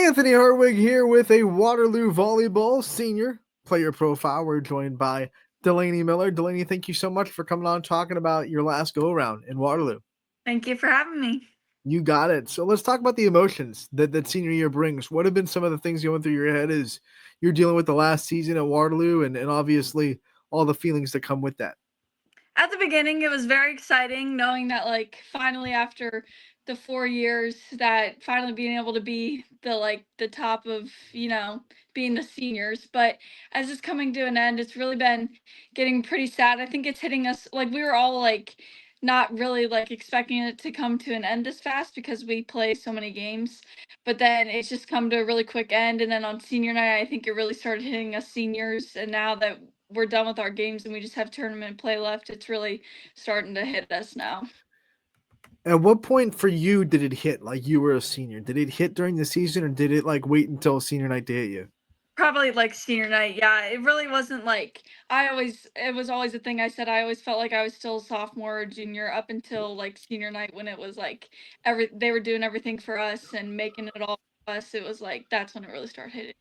Anthony Hartwig here with a Waterloo Volleyball Senior Player Profile. We're joined by Delaney Miller. Delaney, thank you so much for coming on talking about your last go-around in Waterloo. Thank you for having me. You got it. So let's talk about the emotions that senior year brings. What have been some of the things going through your head as you're dealing with the last season at Waterloo and obviously all the feelings that come with that? At the beginning, it was very exciting knowing that, finally after the 4 years, that finally being able to be the top of, being the seniors. But as it's coming to an end, it's really been getting pretty sad. I think it's hitting us like we were all not really expecting it to come to an end this fast because we play so many games. But then it's just come to a really quick end. And then on senior night, I think it really started hitting us seniors. And now that we're done with our games and we just have tournament play left, it's really starting to hit us now. At what point for you did it hit like you were a senior? Did it hit during the season or did it wait until senior night to hit you? Probably senior night. Yeah, it really wasn't it was always a thing I said. I always felt like I was still a sophomore or junior up until senior night when it was they were doing everything for us and making it all for us. It was that's when it really started hitting.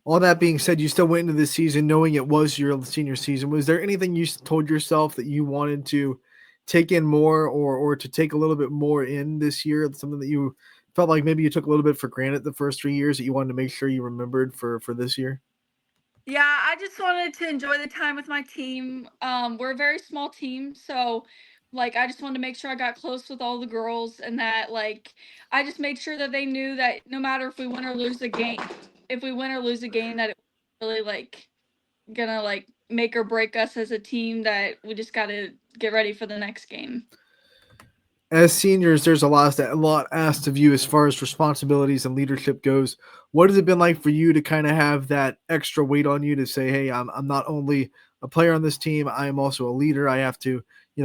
All that being said, you still went into this season knowing it was your senior season. Was there anything you told yourself that you wanted to take in more or to take a little bit more in this year? Something that you felt like maybe you took a little bit for granted the first 3 years that you wanted to make sure you remembered for this year? Yeah, I just wanted to enjoy the time with my team. We're a very small team, so I just wanted to make sure I got close with all the girls and that I just made sure that they knew that no matter if we win or lose the game, if we win or lose a game, that it was really gonna make or break us as a team, that we just gotta get ready for the next game. As seniors, there's a lot asked of you as far as responsibilities and leadership goes. What has it been like for you to kind of have that extra weight on you to say, "Hey, I'm not only a player on this team, I am also a leader. I have to,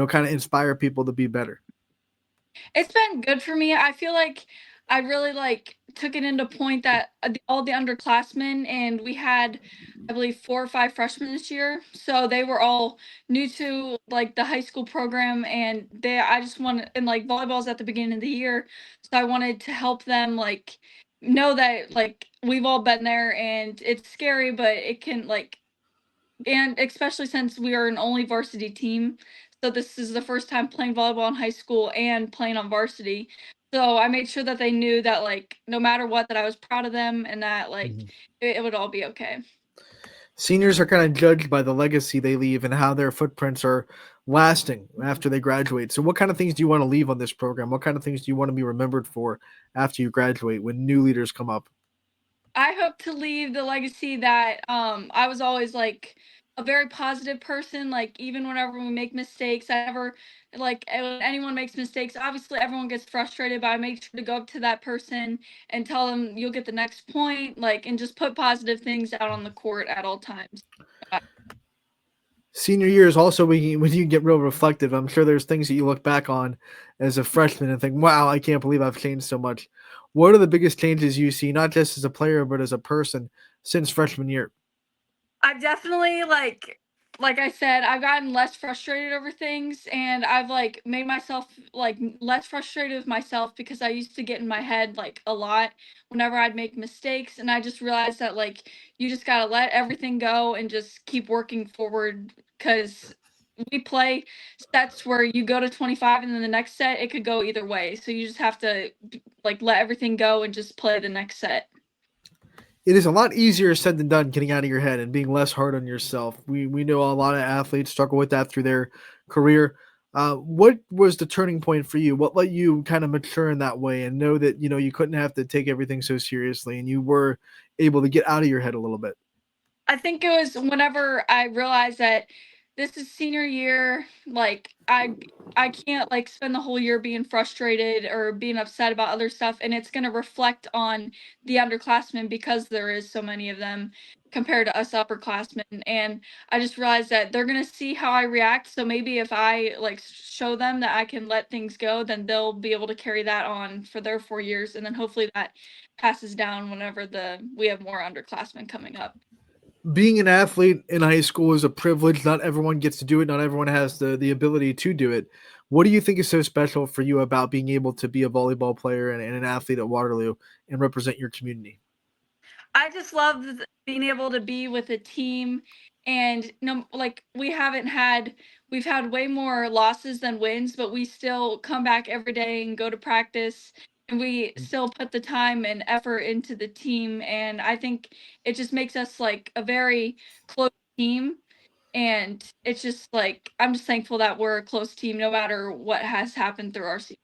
kind of inspire people to be better." It's been good for me. I feel like I really took it into point that all the underclassmen, and we had, I believe, 4 or 5 freshmen this year. So they were all new to the high school program, and I just wanted, and volleyball's at the beginning of the year, so I wanted to help them know that we've all been there and it's scary, but it can and especially since we are an only varsity team. So this is the first time playing volleyball in high school and playing on varsity. So I made sure that they knew that no matter what, that I was proud of them and that Mhm. it would all be okay. Seniors are kind of judged by the legacy they leave and how their footprints are lasting after they graduate. So, what kind of things do you want to leave on this program? What kind of things do you want to be remembered for after you graduate when new leaders come up? I hope to leave the legacy that I was always a very positive person. Even whenever we make mistakes, I never when anyone makes mistakes. Obviously, everyone gets frustrated, but I make sure to go up to that person and tell them you'll get the next point. And just put positive things out on the court at all times. Uh, Senior year is also when you get real reflective. I'm sure there's things that you look back on as a freshman and think, wow, I can't believe I've changed so much. What are the biggest changes you see, not just as a player, but as a person since freshman year? I've definitely like I said, I've gotten less frustrated over things, and I've made myself less frustrated with myself because I used to get in my head a lot whenever I'd make mistakes, and I just realized that you just got to let everything go and just keep working forward, cuz we play sets where you go to 25 and then the next set it could go either way. So you just have to let everything go and just play the next set. It is a lot easier said than done getting out of your head and being less hard on yourself. We know a lot of athletes struggle with that through their career. What was the turning point for you? What let you kind of mature in that way and know that you couldn't have to take everything so seriously and you were able to get out of your head a little bit? I think it was whenever I realized that this is senior year, I can't spend the whole year being frustrated or being upset about other stuff, and it's gonna reflect on the underclassmen because there is so many of them compared to us upperclassmen. And I just realized that they're gonna see how I react. So maybe if I show them that I can let things go, then they'll be able to carry that on for their 4 years, and then hopefully that passes down whenever we have more underclassmen coming up. Being an athlete in high school is a privilege. Not everyone gets to do it. Not everyone has the ability to do it. What do you think is so special for you about being able to be a volleyball player and an athlete at Waterloo and represent your community? I just love being able to be with a team, and no, like we've had way more losses than wins, but we still come back every day and go to practice, and we still put the time and effort into the team. And I think it just makes us like a very close team. And it's just like I'm just thankful that we're a close team no matter what has happened through our season.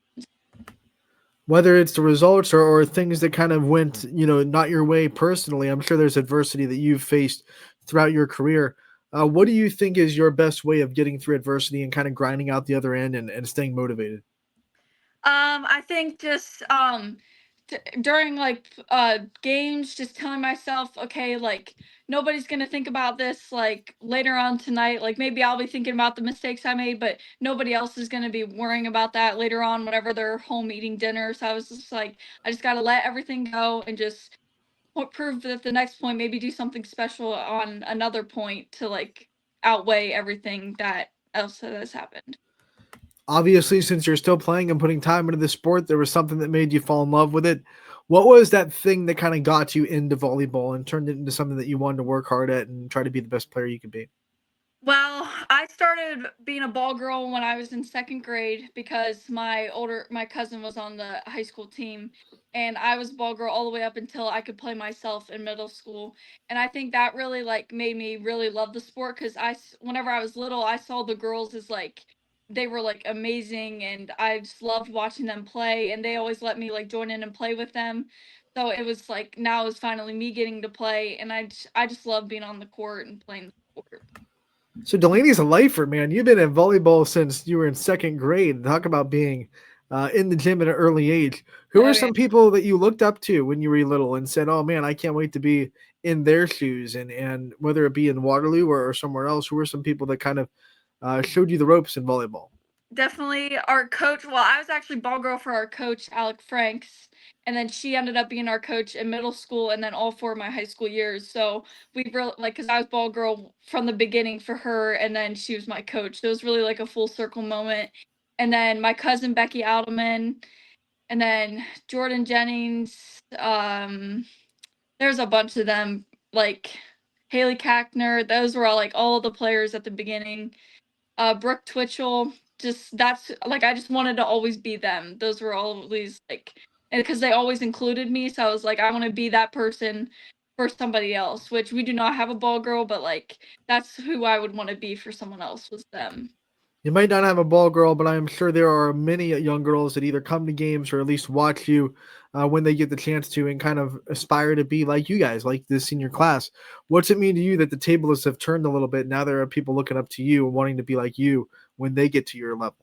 Whether it's the results or things that kind of went, not your way personally, I'm sure there's adversity that you've faced throughout your career. What do you think is your best way of getting through adversity and kind of grinding out the other end and staying motivated? I think just during games, just telling myself, okay, like nobody's gonna think about this like later on tonight. Like maybe I'll be thinking about the mistakes I made, but nobody else is gonna be worrying about that later on whenever they're home eating dinner. So I was just like, I just gotta let everything go and just prove that the next point, maybe do something special on another point to like outweigh everything that else that has happened. Obviously, since you're still playing and putting time into the sport, there was something that made you fall in love with it. What was that thing that kind of got you into volleyball and turned it into something that you wanted to work hard at and try to be the best player you could be? Well, I started being a ball girl when I was in second grade because my cousin was on the high school team, and I was a ball girl all the way up until I could play myself in middle school. And I think that really like made me really love the sport because whenever I was little, I saw the girls as like they were like amazing, and I just loved watching them play, and they always let me like join in and play with them. So it was like now it's finally me getting to play, and I just love being on the court and playing the sport. So Delaney's a lifer, man. You've been in volleyball since you were in second grade. Talk about being in the gym at an early age. Who Oh are yeah. some people that you looked up to when you were little and said, "Oh man, I can't wait to be in their shoes"? And whether it be in Waterloo or somewhere else, who are some people that kind of showed you the ropes in volleyball? Definitely our coach. Well, I was actually ball girl for our coach, Alec Franks, and then she ended up being our coach in middle school and then all four of my high school years. So we really like because I was ball girl from the beginning for her, and then she was my coach. So it was really like a full circle moment. And then my cousin Becky Alderman, and then Jordan Jennings. There's a bunch of them, like Haley Kackner. Those were all like all the players at the beginning. Brooke Twitchell, just that's like I just wanted to always be them. Those were always like, and because they always included me, so I was like, I want to be that person for somebody else, which we do not have a ball girl, but like that's who I would want to be for someone else was them. You might not have a ball girl, but I'm sure there are many young girls that either come to games or at least watch you when they get the chance to and kind of aspire to be like you guys, like this senior class. What's it mean to you that the tables have turned a little bit? Now there are people looking up to you and wanting to be like you when they get to your level.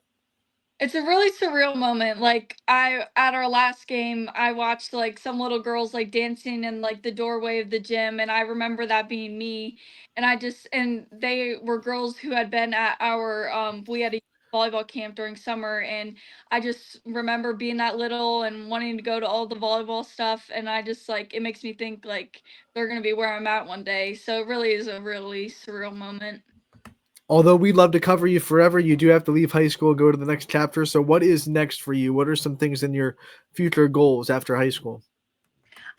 It's a really surreal moment. Like I at our last game, I watched like some little girls like dancing in like the doorway of the gym, and I remember that being me. And they were girls who had been at our we had a volleyball camp during summer, and I just remember being that little and wanting to go to all the volleyball stuff, and I just like it makes me think like they're going to be where I'm at one day. So it really is a really surreal moment. Although we'd love to cover you forever, you do have to leave high school, go to the next chapter. So, what is next for you? What are some things in your future goals after high school?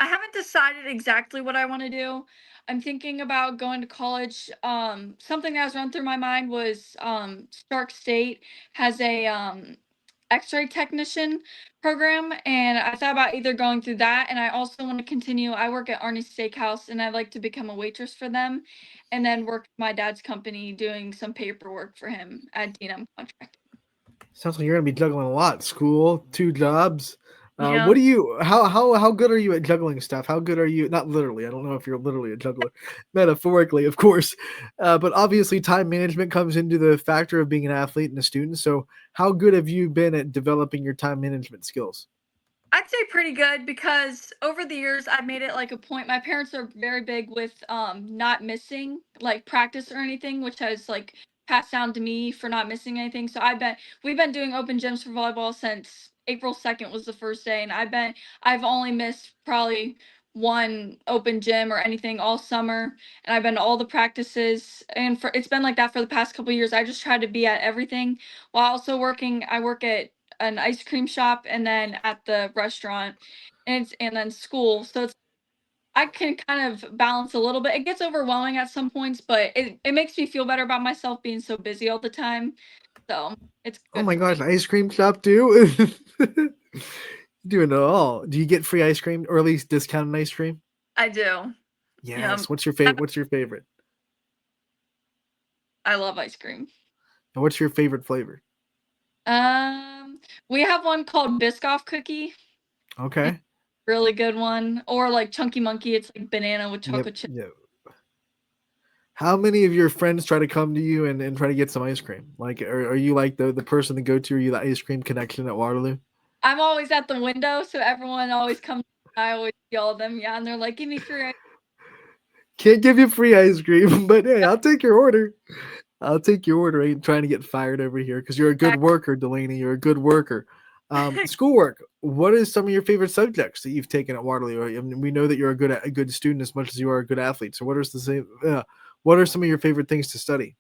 I haven't decided exactly what I want to do. I'm thinking about going to college. Something that has run through my mind was Stark State has a X-ray technician program, and I thought about either going through that, and I also want to continue. I work at Arnie's Steakhouse, and I'd like to become a waitress for them, and then work for my dad's company doing some paperwork for him at D&M Contract. Sounds like you're gonna be juggling a lot. School, two jobs. Yeah. What do you? How good are you at juggling stuff? How good are you? Not literally. I don't know if you're literally a juggler. Metaphorically, of course. But obviously, time management comes into the factor of being an athlete and a student. So, how good have you been at developing your time management skills? I'd say pretty good because over the years I've made it like a point. My parents are very big with not missing like practice or anything, which has like passed down to me for not missing anything. So we've been doing open gyms for volleyball since April 2nd was the first day, and I've only missed probably one open gym or anything all summer, and I've been to all the practices, and for it's been like that for the past couple years. I just try to be at everything while also working. I work at an ice cream shop and then at the restaurant, and then school. So it's I can kind of balance a little bit. It gets overwhelming at some points, but it makes me feel better about myself being so busy all the time. So it's Oh good my for me. gosh, ice cream shop too. Doing it all. Do you get free ice cream or at least discounted ice cream? I do. Yeah. Yes. What's your favorite? What's your favorite? I love ice cream. And what's your favorite flavor? Um, we have one called Biscoff cookie. It's Okay. a really good one. Or like Chunky Monkey, it's like banana with Yep. chocolate chip. Yep. How many of your friends try to come to you and try to get some ice cream? Like, are you like the person to go to? Are you the ice cream connection at Waterloo? I'm always at the window, so everyone always comes. I always yell at them, yeah, and they're like, "Give me free ice." Can't give you free ice cream, but hey, I'll take your order. I'll take your order. I ain't trying to get fired over here because you're a good worker, Delaney. You're a good worker. Schoolwork. What is some of your favorite subjects that you've taken at Waterloo? I mean, we know that you're a good student as much as you are a good athlete. So, what are some of your favorite things to study?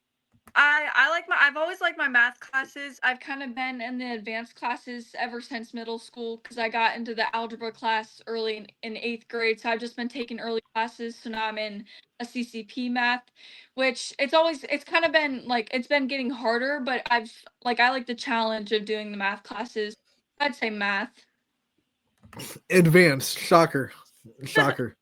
I've always liked my math classes. I've kind of been in the advanced classes ever since middle school because I got into the algebra class early in 8th grade. So I've just been taking early classes. So now I'm in a CCP math, which it's kind of been like it's been getting harder, but I like the challenge of doing the math classes. I'd say math. Advanced. Shocker. Shocker.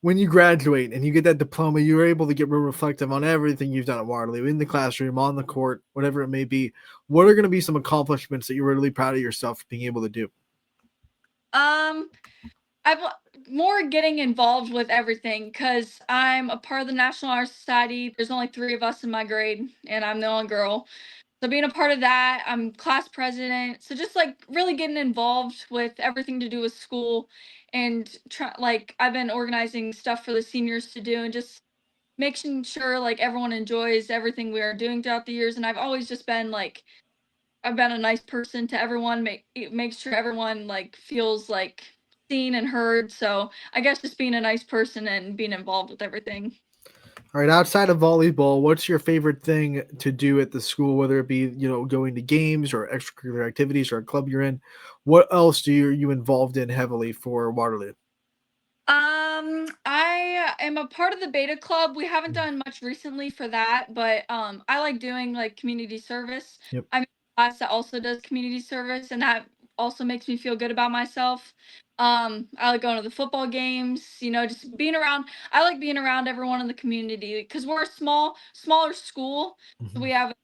When you graduate and you get that diploma, you're able to get real reflective on everything you've done at Waterloo, in the classroom, on the court, whatever it may be. What are going to be some accomplishments that you're really proud of yourself for being able to do? Um, I've more getting involved with everything because I'm a part of the National Honor Society. There's only 3 of us in my grade, and I'm the only girl. So being a part of that, I'm class president. So just like really getting involved with everything to do with school, and I've been organizing stuff for the seniors to do, and just making sure like everyone enjoys everything we are doing throughout the years. And I've always just been like I've been a nice person to everyone, make sure everyone like feels like seen and heard. So I guess just being a nice person and being involved with everything. All right, outside of volleyball, what's your favorite thing to do at the school, whether it be, going to games or extracurricular activities or a club you're in? What else are you involved in heavily for Waterloo? I am a part of the beta club. We haven't done much recently for that, but I like doing like community service. Yep. I'm in a class that also does community service, and that also makes me feel good about myself. I like going to the football games, just being around. I like being around everyone in the community because we're a smaller school. So Mhm. we have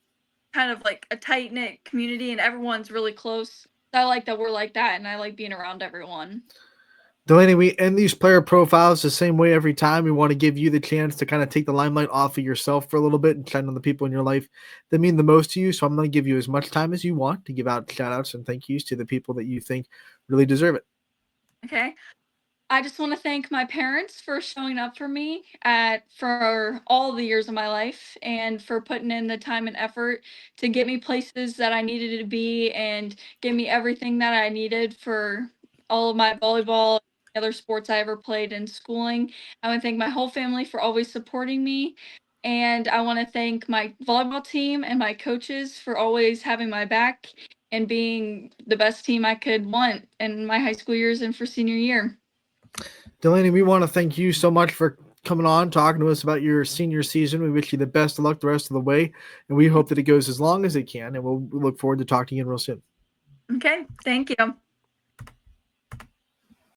kind of like a tight knit community, and everyone's really close. So I like that we're like that, and I like being around everyone. Delaney, we end these player profiles the same way every time. We want to give you the chance to kind of take the limelight off of yourself for a little bit and shine on the people in your life that mean the most to you. So I'm going to give you as much time as you want to give out shout outs and thank yous to the people that you think really deserve it. Okay. I just want to thank my parents for showing up for me for all the years of my life and for putting in the time and effort to get me places that I needed to be and give me everything that I needed for all of my volleyball and other sports I ever played in schooling. I want to thank my whole family for always supporting me. And I want to thank my volleyball team and my coaches for always having my back and being the best team I could want in my high school years and for senior year. Delaney, we want to thank you so much for coming on, talking to us about your senior season. We wish you the best of luck the rest of the way, and we hope that it goes as long as it can. And we'll look forward to talking to you again real soon. Okay, thank you.